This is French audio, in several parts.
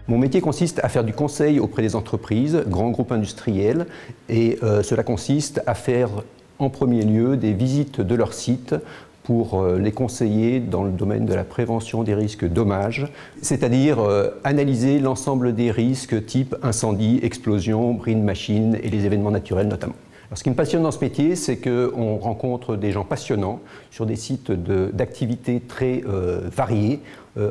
Mon métier consiste à faire du conseil auprès des entreprises, grands groupes industriels, et cela consiste à faire en premier lieu des visites de leurs sites pour les conseiller dans le domaine de la prévention des risques dommages, c'est-à-dire analyser l'ensemble des risques type incendie, explosion, bris de machines et les événements naturels notamment. Alors, ce qui me passionne dans ce métier, c'est qu'on rencontre des gens passionnants sur des sites d'activités très variés.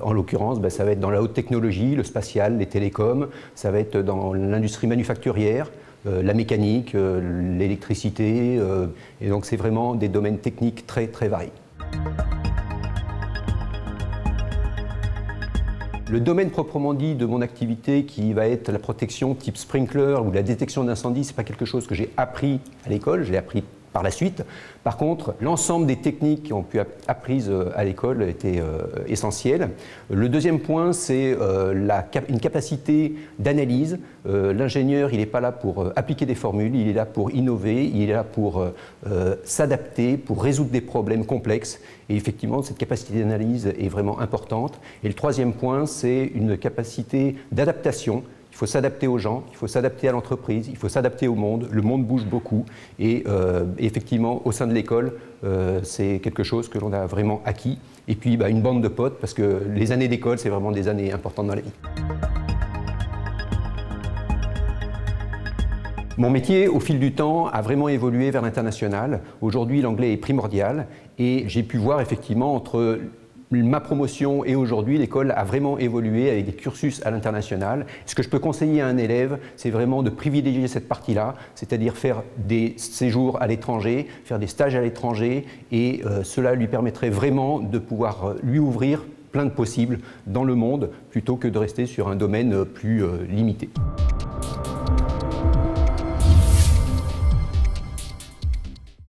En l'occurrence, ça va être dans la haute technologie, le spatial, les télécoms, ça va être dans l'industrie manufacturière, la mécanique, l'électricité, et donc c'est vraiment des domaines techniques très très variés. Le domaine proprement dit de mon activité, qui va être la protection type sprinkler ou la détection d'incendie, ce n'est pas quelque chose que j'ai appris à l'école, je l'ai appris par la suite. Par contre, l'ensemble des techniques qui ont pu être apprises à l'école étaient essentielles. Le deuxième point, c'est une capacité d'analyse. L'ingénieur, il n'est pas là pour appliquer des formules, il est là pour innover, il est là pour s'adapter, pour résoudre des problèmes complexes. Et effectivement, cette capacité d'analyse est vraiment importante. Et le troisième point, c'est une capacité d'adaptation. Il faut s'adapter aux gens, il faut s'adapter à l'entreprise, il faut s'adapter au monde. Le monde bouge beaucoup et effectivement, au sein de l'école, c'est quelque chose que l'on a vraiment acquis. Et puis, une bande de potes, parce que les années d'école, c'est vraiment des années importantes dans la vie. Mon métier, au fil du temps, a vraiment évolué vers l'international. Aujourd'hui, l'anglais est primordial et j'ai pu voir effectivement entre ma promotion et aujourd'hui, l'école a vraiment évolué avec des cursus à l'international. Ce que je peux conseiller à un élève, c'est vraiment de privilégier cette partie-là, c'est-à-dire faire des séjours à l'étranger, faire des stages à l'étranger, et cela lui permettrait vraiment de pouvoir lui ouvrir plein de possibles dans le monde, plutôt que de rester sur un domaine plus limité.